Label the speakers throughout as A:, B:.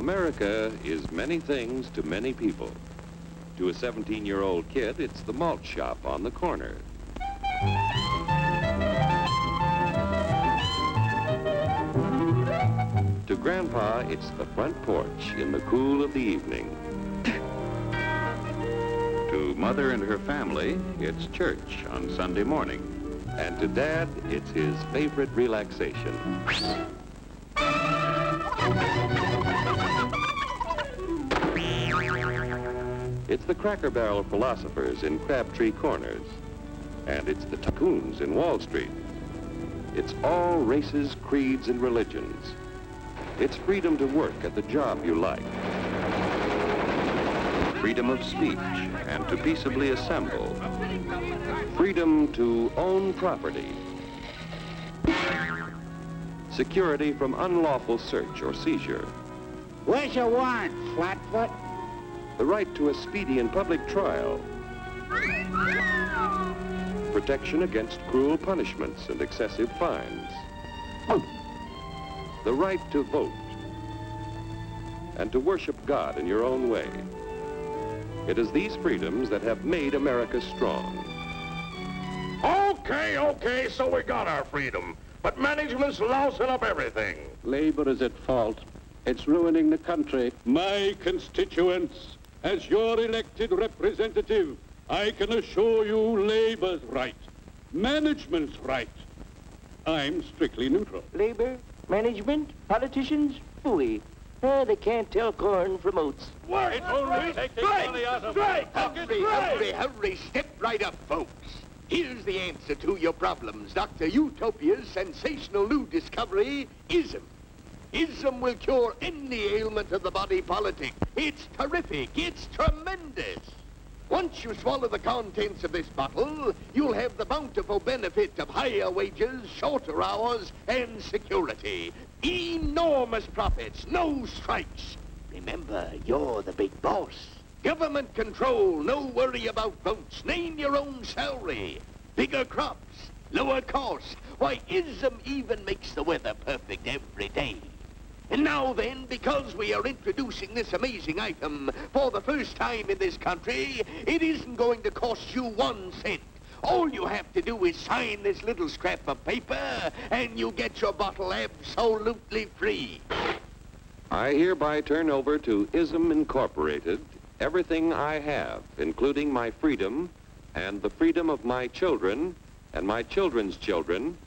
A: America is many things to many people. To a 17-year-old kid, it's the malt shop on the corner. To Grandpa, it's the front porch in the cool of the evening. To Mother and her family, it's church on Sunday morning. And to Dad, it's his favorite relaxation. It's the Cracker Barrel philosophers in Crabtree Corners. And it's the tycoons in Wall Street. It's all races, creeds, and religions. It's freedom to work at the job you like. Freedom of speech and to peaceably assemble. Freedom to own property. Security from unlawful search or seizure.
B: Where's your warrant, Flatfoot?
A: The right to a speedy and public trial. Protection against cruel punishments and excessive fines. The right to vote. And to worship God in your own way. It is these freedoms that have made America strong.
C: Okay, so we got our freedom. But management's lousing up everything.
D: Labor is at fault. It's ruining the country.
E: My constituents, as your elected representative, I can assure you Labor's right, management's right. I'm strictly neutral.
F: Labor, management, politicians, phooey. They can't tell corn from oats.
C: Wait,
G: Hurry, step right up, folks. Here's the answer to your problems. Dr. Utopia's sensational new discovery, ism. Ism will cure any ailment of the body politic. It's terrific. It's tremendous. Once you swallow the contents of this bottle, you'll have the bountiful benefit of higher wages, shorter hours, and security. Enormous profits, no strikes. Remember, you're the big boss. Government control, no worry about votes. Name your own salary. Bigger crops, lower costs. Why, ism even makes the weather perfect every day. And now then, because we are introducing this amazing item for the first time in this country, it isn't going to cost you 1 cent. All you have to do is sign this little scrap of paper, and you get your bottle absolutely free.
A: I hereby turn over to ISM Incorporated everything I have, including my freedom and the freedom of my children and my children's children,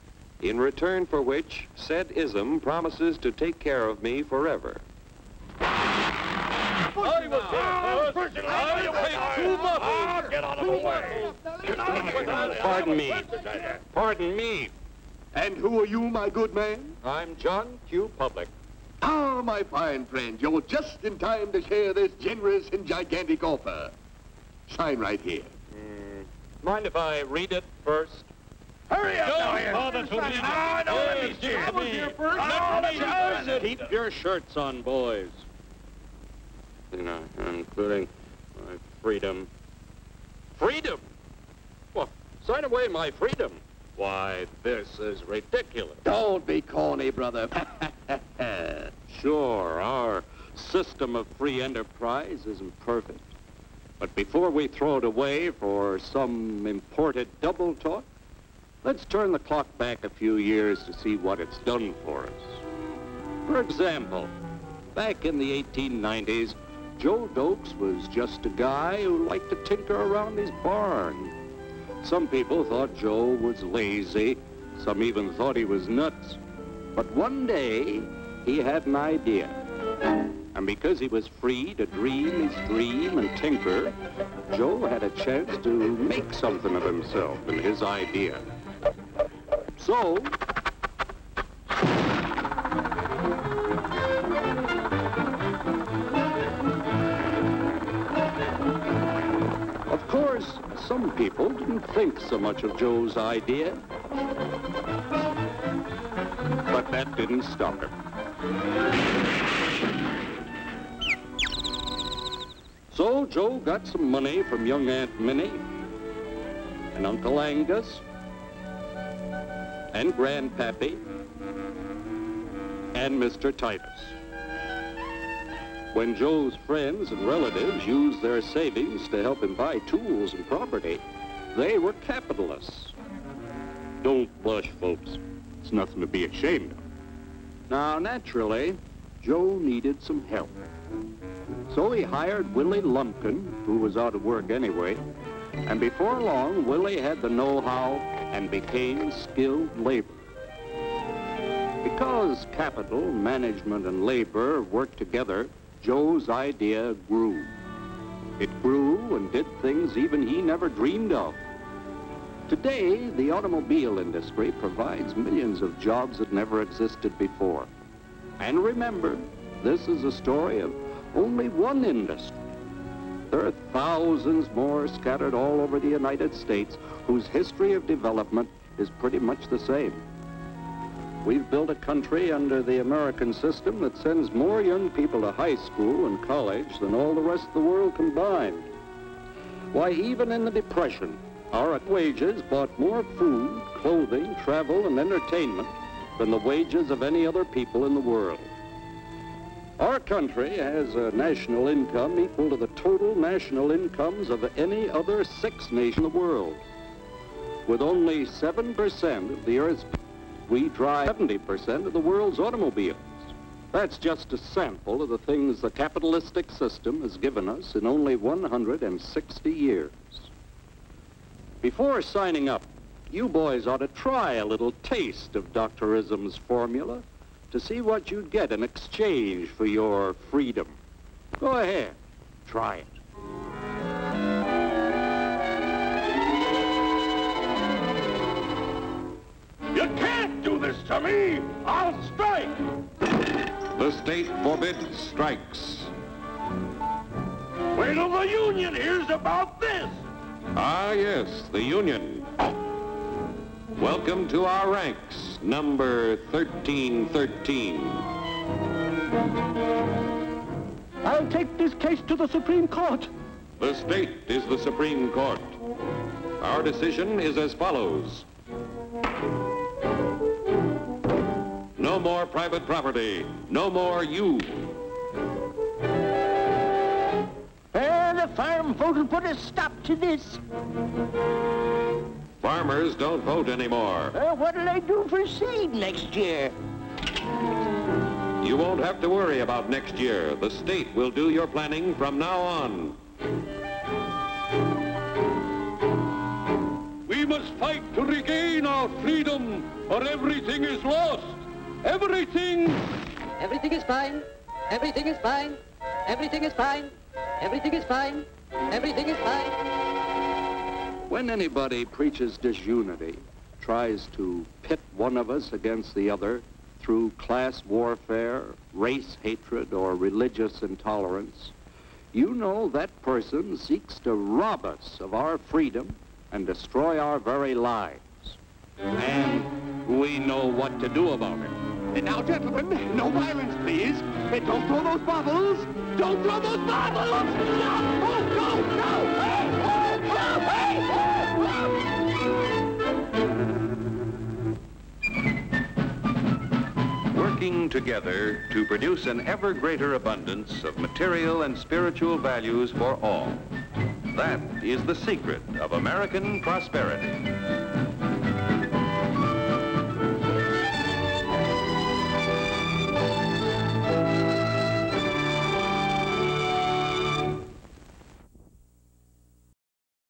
A: in return for which said ISM promises to take care of me forever.
C: Get out of the way.
D: Pardon me.
G: And who are you, my good man?
D: I'm John Q. Public.
G: Ah, my fine friend, you're just in time to share this generous and gigantic offer. Sign right here.
D: Mind if I read it first?
C: Hurry up,
D: Keep your shirts on, boys. You know, including my freedom. Freedom? Well, sign away my freedom. Why, this is ridiculous.
G: Don't be corny, brother.
D: Sure, our system of free enterprise isn't perfect. But before we throw it away for some imported double talk, let's turn the clock back a few years to see what it's done for us. For example, back in the 1890s, Joe Dokes was just a guy who liked to tinker around his barn. Some people thought Joe was lazy. Some even thought he was nuts. But one day, he had an idea. And because he was free to dream his dream and tinker, Joe had a chance to make something of himself and his idea. So, of course, some people didn't think so much of Joe's idea. But that didn't stop him. So Joe got some money from young Aunt Minnie and Uncle Angus and Grandpappy and Mr. Titus. When Joe's friends and relatives used their savings to help him buy tools and property, they were capitalists. Don't blush, folks. It's nothing to be ashamed of. Now, naturally, Joe needed some help. So he hired Willie Lumpkin, who was out of work anyway, and before long, Willie had the know-how and became skilled labor. Because capital, management, and labor worked together, Joe's idea grew. It grew and did things even he never dreamed of. Today, the automobile industry provides millions of jobs that never existed before. And remember, this is a story of only one industry. There are thousands more scattered all over the United States whose history of development is pretty much the same. We've built a country under the American system that sends more young people to high school and college than all the rest of the world combined. Why, even in the Depression, our wages bought more food, clothing, travel, and entertainment than the wages of any other people in the world. Our country has a national income equal to the total national incomes of any other 6 nations in the world. With only 7% of the Earth's people, we drive 70% of the world's automobiles. That's just a sample of the things the capitalistic system has given us in only 160 years. Before signing up, you boys ought to try a little taste of Dr. Ism's formula to see what you'd get in exchange for your freedom. Go ahead, try it.
C: You can't do this to me! I'll strike!
A: The state forbids strikes.
C: Wait till the union hears about this!
A: Ah, yes, the union. Welcome to our ranks, number 1313.
F: I'll take this case to the Supreme Court.
A: The state is the Supreme Court. Our decision is as follows. No more private property. No more you.
F: The farm vote will put a stop to this.
A: Farmers don't vote anymore.
F: What'll I do for seed next year?
A: You won't have to worry about next year. The state will do your planning from now on.
E: We must fight to regain our freedom, or everything is lost. Everything!
H: Everything is fine. Everything is fine. Everything is fine. Everything is fine. Everything is fine.
D: When anybody preaches disunity, tries to pit one of us against the other through class warfare, race hatred, or religious intolerance, you know that person seeks to rob us of our freedom and destroy our very lives. And we know what to do about it.
G: Now, gentlemen, no violence, please. Don't throw those bottles. Don't throw those bottles! No! Oh, no! No! Hey! Oh, no! Hey!
A: Working together to produce an ever greater abundance of material and spiritual values for all. That is the secret of American prosperity.